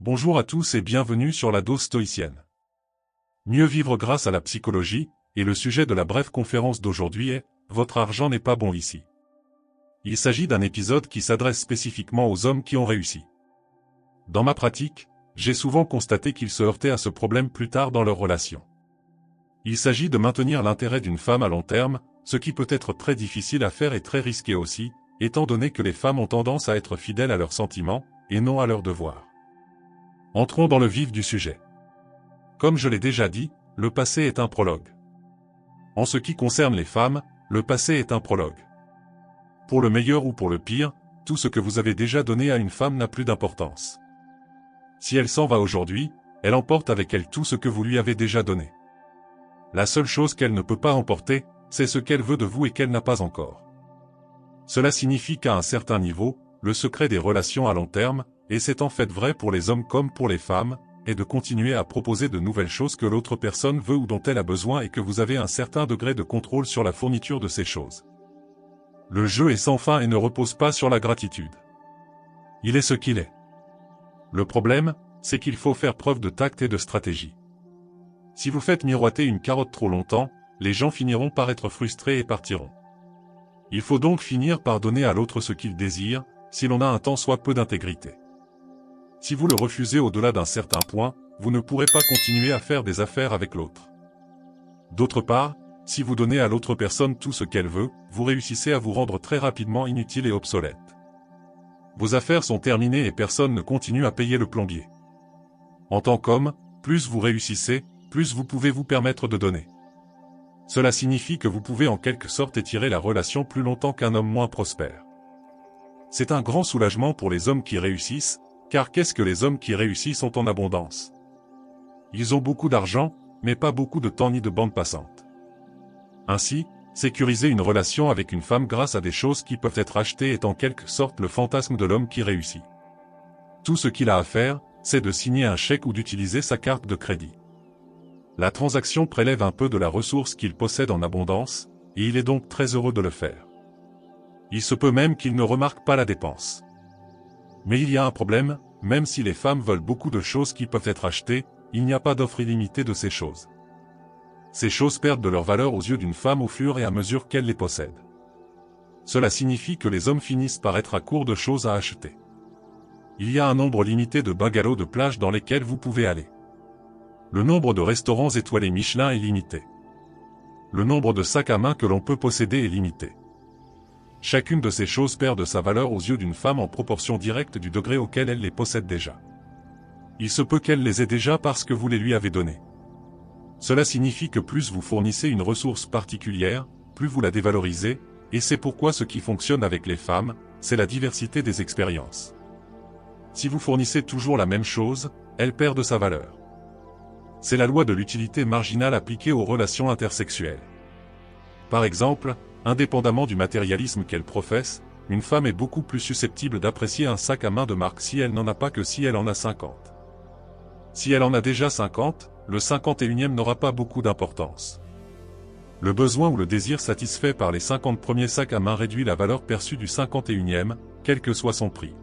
Bonjour à tous et bienvenue sur la dose stoïcienne. Mieux vivre grâce à la psychologie, et le sujet de la brève conférence d'aujourd'hui est « Votre argent n'est pas bon ici ». Il s'agit d'un épisode qui s'adresse spécifiquement aux hommes qui ont réussi. Dans ma pratique, j'ai souvent constaté qu'ils se heurtaient à ce problème plus tard dans leur relation. Il s'agit de maintenir l'intérêt d'une femme à long terme, ce qui peut être très difficile à faire et très risqué aussi, étant donné que les femmes ont tendance à être fidèles à leurs sentiments, et non à leurs devoirs. Entrons dans le vif du sujet. Comme je l'ai déjà dit, le passé est un prologue. En ce qui concerne les femmes, le passé est un prologue. Pour le meilleur ou pour le pire, tout ce que vous avez déjà donné à une femme n'a plus d'importance. Si elle s'en va aujourd'hui, elle emporte avec elle tout ce que vous lui avez déjà donné. La seule chose qu'elle ne peut pas emporter, c'est ce qu'elle veut de vous et qu'elle n'a pas encore. Cela signifie qu'à un certain niveau, le secret des relations à long terme, et c'est en fait vrai pour les hommes comme pour les femmes, est de continuer à proposer de nouvelles choses que l'autre personne veut ou dont elle a besoin et que vous avez un certain degré de contrôle sur la fourniture de ces choses. Le jeu est sans fin et ne repose pas sur la gratitude. Il est ce qu'il est. Le problème, c'est qu'il faut faire preuve de tact et de stratégie. Si vous faites miroiter une carotte trop longtemps, les gens finiront par être frustrés et partiront. Il faut donc finir par donner à l'autre ce qu'il désire, si l'on a un tant soit peu d'intégrité. Si vous le refusez au-delà d'un certain point, vous ne pourrez pas continuer à faire des affaires avec l'autre. D'autre part, si vous donnez à l'autre personne tout ce qu'elle veut, vous réussissez à vous rendre très rapidement inutile et obsolète. Vos affaires sont terminées et personne ne continue à payer le plombier. En tant qu'homme, plus vous réussissez, plus vous pouvez vous permettre de donner. Cela signifie que vous pouvez en quelque sorte étirer la relation plus longtemps qu'un homme moins prospère. C'est un grand soulagement pour les hommes qui réussissent, car qu'est-ce que les hommes qui réussissent ont en abondance? Ils ont beaucoup d'argent, mais pas beaucoup de temps ni de bande passante. Ainsi, sécuriser une relation avec une femme grâce à des choses qui peuvent être achetées est en quelque sorte le fantasme de l'homme qui réussit. Tout ce qu'il a à faire, c'est de signer un chèque ou d'utiliser sa carte de crédit. La transaction prélève un peu de la ressource qu'il possède en abondance, et il est donc très heureux de le faire. Il se peut même qu'il ne remarque pas la dépense. Mais il y a un problème, même si les femmes veulent beaucoup de choses qui peuvent être achetées, il n'y a pas d'offre illimitée de ces choses. Ces choses perdent de leur valeur aux yeux d'une femme au fur et à mesure qu'elle les possède. Cela signifie que les hommes finissent par être à court de choses à acheter. Il y a un nombre limité de bungalows de plage dans lesquels vous pouvez aller. Le nombre de restaurants étoilés Michelin est limité. Le nombre de sacs à main que l'on peut posséder est limité. Chacune de ces choses perd de sa valeur aux yeux d'une femme en proportion directe du degré auquel elle les possède déjà. Il se peut qu'elle les ait déjà parce que vous les lui avez données. Cela signifie que plus vous fournissez une ressource particulière, plus vous la dévalorisez, et c'est pourquoi ce qui fonctionne avec les femmes, c'est la diversité des expériences. Si vous fournissez toujours la même chose, elle perd de sa valeur. C'est la loi de l'utilité marginale appliquée aux relations intersexuelles. Par exemple, indépendamment du matérialisme qu'elle professe, une femme est beaucoup plus susceptible d'apprécier un sac à main de marque si elle n'en a pas que si elle en a 50. Si elle en a déjà 50, le 51e n'aura pas beaucoup d'importance. Le besoin ou le désir satisfait par les 50 premiers sacs à main réduit la valeur perçue du 51e, quel que soit son prix.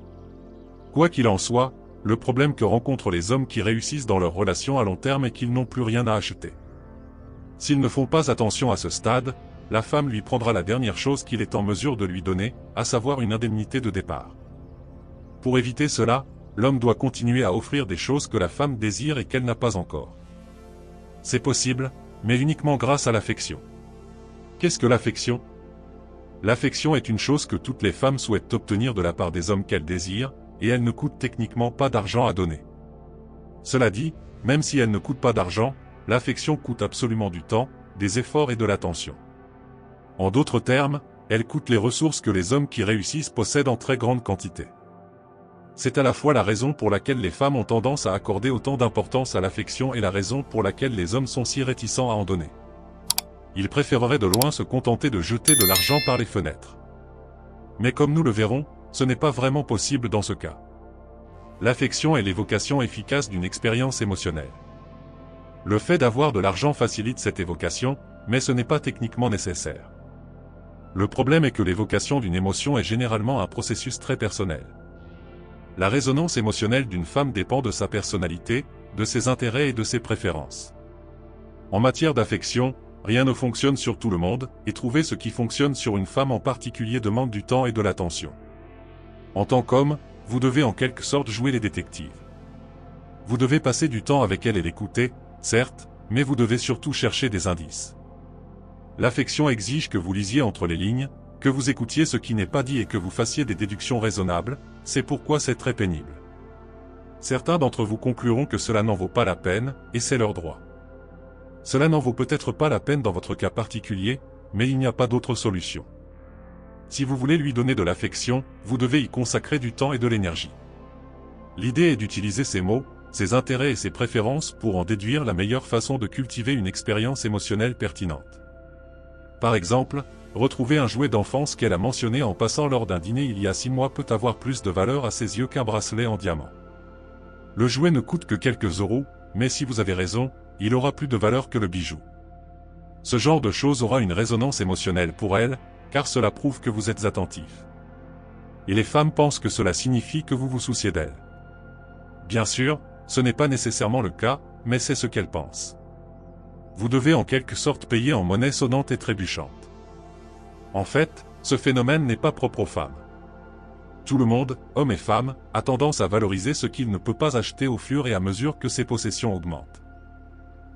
Quoi qu'il en soit, le problème que rencontrent les hommes qui réussissent dans leurs relations à long terme est qu'ils n'ont plus rien à acheter. S'ils ne font pas attention à ce stade, la femme lui prendra la dernière chose qu'il est en mesure de lui donner, à savoir une indemnité de départ. Pour éviter cela, l'homme doit continuer à offrir des choses que la femme désire et qu'elle n'a pas encore. C'est possible, mais uniquement grâce à l'affection. Qu'est-ce que l'affection? L'affection est une chose que toutes les femmes souhaitent obtenir de la part des hommes qu'elles désirent, et elle ne coûte techniquement pas d'argent à donner. Cela dit, même si elle ne coûte pas d'argent, l'affection coûte absolument du temps, des efforts et de l'attention. En d'autres termes, elle coûte les ressources que les hommes qui réussissent possèdent en très grande quantité. C'est à la fois la raison pour laquelle les femmes ont tendance à accorder autant d'importance à l'affection et la raison pour laquelle les hommes sont si réticents à en donner. Ils préféreraient de loin se contenter de jeter de l'argent par les fenêtres. Mais comme nous le verrons, ce n'est pas vraiment possible dans ce cas. L'affection est l'évocation efficace d'une expérience émotionnelle. Le fait d'avoir de l'argent facilite cette évocation, mais ce n'est pas techniquement nécessaire. Le problème est que l'évocation d'une émotion est généralement un processus très personnel. La résonance émotionnelle d'une femme dépend de sa personnalité, de ses intérêts et de ses préférences. En matière d'affection, rien ne fonctionne sur tout le monde, et trouver ce qui fonctionne sur une femme en particulier demande du temps et de l'attention. En tant qu'homme, vous devez en quelque sorte jouer les détectives. Vous devez passer du temps avec elle et l'écouter, certes, mais vous devez surtout chercher des indices. L'affection exige que vous lisiez entre les lignes, que vous écoutiez ce qui n'est pas dit et que vous fassiez des déductions raisonnables, c'est pourquoi c'est très pénible. Certains d'entre vous concluront que cela n'en vaut pas la peine, et c'est leur droit. Cela n'en vaut peut-être pas la peine dans votre cas particulier, mais il n'y a pas d'autre solution. Si vous voulez lui donner de l'affection, vous devez y consacrer du temps et de l'énergie. L'idée est d'utiliser ses mots, ses intérêts et ses préférences pour en déduire la meilleure façon de cultiver une expérience émotionnelle pertinente. Par exemple, retrouver un jouet d'enfance qu'elle a mentionné en passant lors d'un dîner il y a 6 mois peut avoir plus de valeur à ses yeux qu'un bracelet en diamant. Le jouet ne coûte que quelques euros, mais si vous avez raison, il aura plus de valeur que le bijou. Ce genre de choses aura une résonance émotionnelle pour elle, car cela prouve que vous êtes attentif. Et les femmes pensent que cela signifie que vous vous souciez d'elles. Bien sûr, ce n'est pas nécessairement le cas, mais c'est ce qu'elles pensent. Vous devez en quelque sorte payer en monnaie sonnante et trébuchante. En fait, ce phénomène n'est pas propre aux femmes. Tout le monde, hommes et femmes, a tendance à valoriser ce qu'il ne peut pas acheter au fur et à mesure que ses possessions augmentent.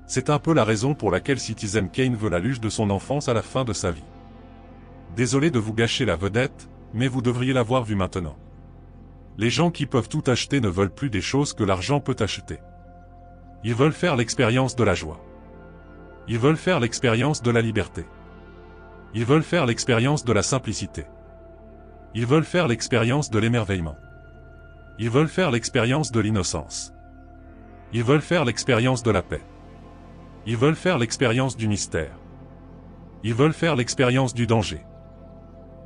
C'est un peu la raison pour laquelle Citizen Kane veut la luge de son enfance à la fin de sa vie. Désolé de vous gâcher la vedette, mais vous devriez l'avoir vu maintenant. Les gens qui peuvent tout acheter ne veulent plus des choses que l'argent peut acheter. Ils veulent faire l'expérience de la joie. Ils veulent faire l'expérience de la liberté. Ils veulent faire l'expérience de la simplicité. Ils veulent faire l'expérience de l'émerveillement. Ils veulent faire l'expérience de l'innocence. Ils veulent faire l'expérience de la paix. Ils veulent faire l'expérience du mystère. Ils veulent faire l'expérience du danger.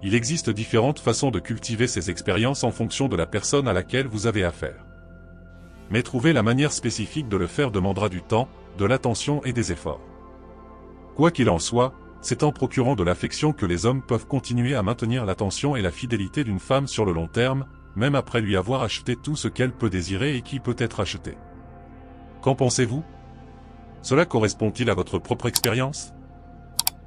Il existe différentes façons de cultiver ces expériences en fonction de la personne à laquelle vous avez affaire. Mais trouver la manière spécifique de le faire demandera du temps, de l'attention et des efforts. Quoi qu'il en soit, c'est en procurant de l'affection que les hommes peuvent continuer à maintenir l'attention et la fidélité d'une femme sur le long terme, même après lui avoir acheté tout ce qu'elle peut désirer et qui peut être acheté. Qu'en pensez-vous? Cela correspond-il à votre propre expérience?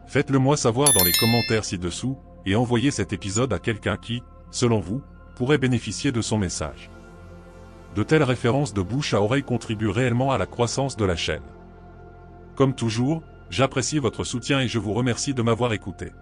Faites-le moi savoir dans les commentaires ci-dessous, et envoyez cet épisode à quelqu'un qui, selon vous, pourrait bénéficier de son message. De telles références de bouche à oreille contribuent réellement à la croissance de la chaîne. Comme toujours, j'apprécie votre soutien et je vous remercie de m'avoir écouté.